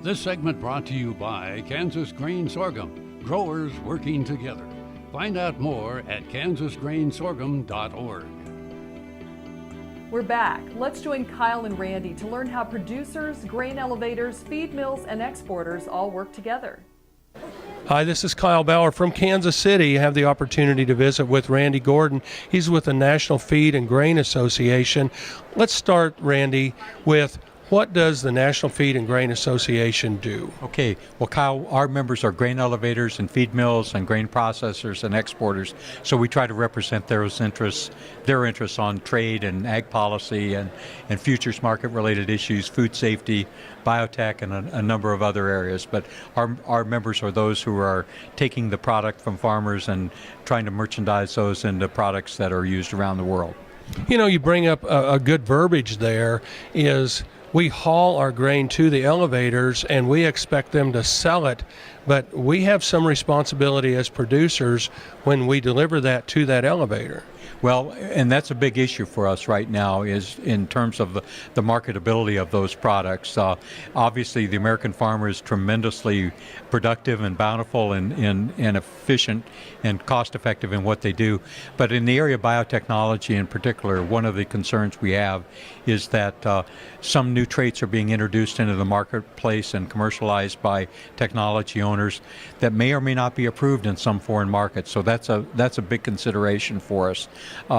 This segment brought to you by Kansas Grain Sorghum, growers working together. Find out more at kansasgrainsorghum.org. We're back. Let's join Kyle and Randy to learn how producers, grain elevators, feed mills, and exporters all work together. Hi, this is Kyle Bauer from Kansas City. I have the opportunity to visit with Randy Gordon. He's with the National Feed and Grain Association. Let's start, Randy, with what does the National Feed and Grain Association do? Okay, well, Kyle, our members are grain elevators and feed mills and grain processors and exporters, so we try to represent their interests on trade and ag policy and futures market related issues, food safety, biotech, and a number of other areas. But our members are those who are taking the product from farmers and trying to merchandise those into products that are used around the world. You know, you bring up a good verbiage there is we haul our grain to the elevators and we expect them to sell it, but we have some responsibility as producers when we deliver that to that elevator. Well, and that's a big issue for us right now is in terms of the marketability of those products. Obviously, the American farmer is tremendously productive and bountiful and efficient and cost-effective in what they do. But in the area of biotechnology in particular, one of the concerns we have is that some new traits are being introduced into the marketplace and commercialized by technology owners that may or may not be approved in some foreign markets. So that's a big consideration for us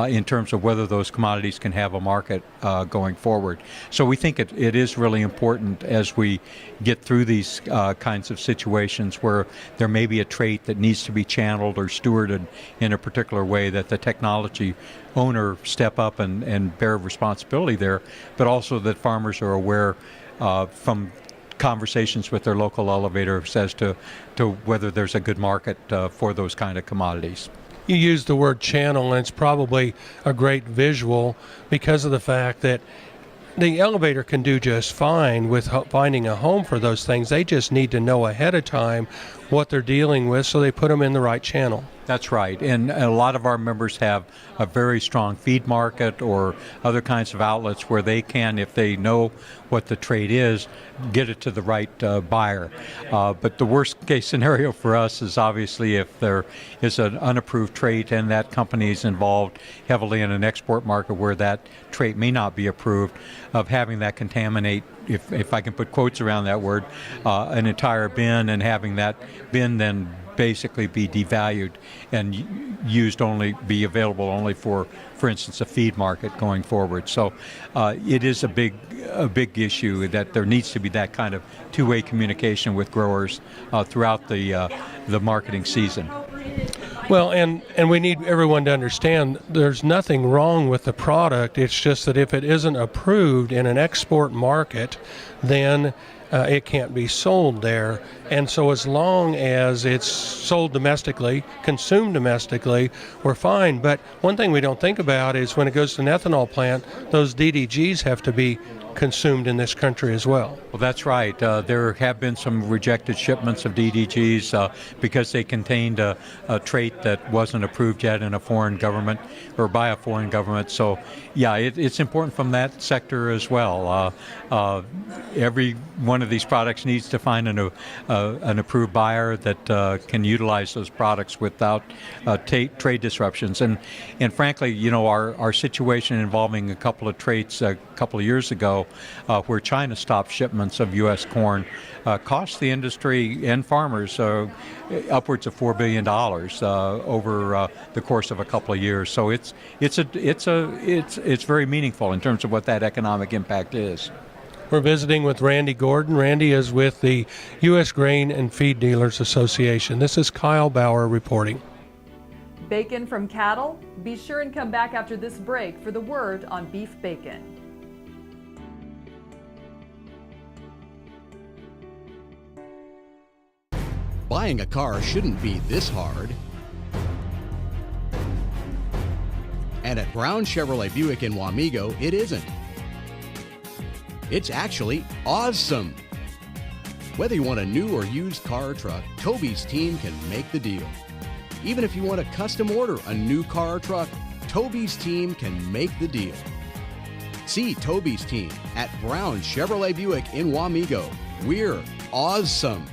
in terms of whether those commodities can have a market going forward. So we think it is really important as we get through these kinds of situations where there may be a trait that needs to be channeled or stewarded in a particular way, that the technology owner step up and bear responsibility there, but also that farmers are aware from conversations with their local elevators as to whether there's a good market for those kind of commodities. You use the word channel, and it's probably a great visual because of the fact that the elevator can do just fine with finding a home for those things. They just need to know ahead of time what they're dealing with so they put them in the right channel. That's right, and a lot of our members have a very strong feed market or other kinds of outlets where they can, if they know what the trait is, get it to the right buyer. But the worst case scenario for us is obviously if there is an unapproved trait and that company is involved heavily in an export market where that trait may not be approved, of having that contaminate, if I can put quotes around that word, an entire bin, and having that bin then basically be devalued and be available only for instance, a feed market going forward. So it is a big issue that there needs to be that kind of two-way communication with growers throughout the marketing season. Well, and we need everyone to understand there's nothing wrong with the product. It's just that if it isn't approved in an export market, then it can't be sold there. And so as long as it's sold domestically, consumed domestically, we're fine. But one thing we don't think about is when it goes to an ethanol plant, those DDGs have to be consumed in this country as well. Well, that's right. There have been some rejected shipments of DDGs because they contained a trait that wasn't approved yet in a foreign government or by a foreign government. So, yeah, it's important from that sector as well. Every one of these products needs to find an approved buyer that can utilize those products without trade disruptions. And frankly, you know, our situation involving a couple of traits a couple of years ago where China stopped shipments of U.S. corn cost the industry and farmers upwards of $4 billion over the course of a couple of years. So it's very meaningful in terms of what that economic impact is. We're visiting with Randy Gordon. Randy is with the U.S. Grain and Feed Dealers Association. This is Kyle Bauer reporting. Bacon from cattle? Be sure and come back after this break for the word on beef bacon. Buying a car shouldn't be this hard. And at Brown Chevrolet Buick in Wamego, it isn't. It's actually awesome. Whether you want a new or used car or truck, Toby's team can make the deal. Even if you want to custom order a new car or truck, Toby's team can make the deal. See Toby's team at Brown Chevrolet Buick in Wamego. We're awesome.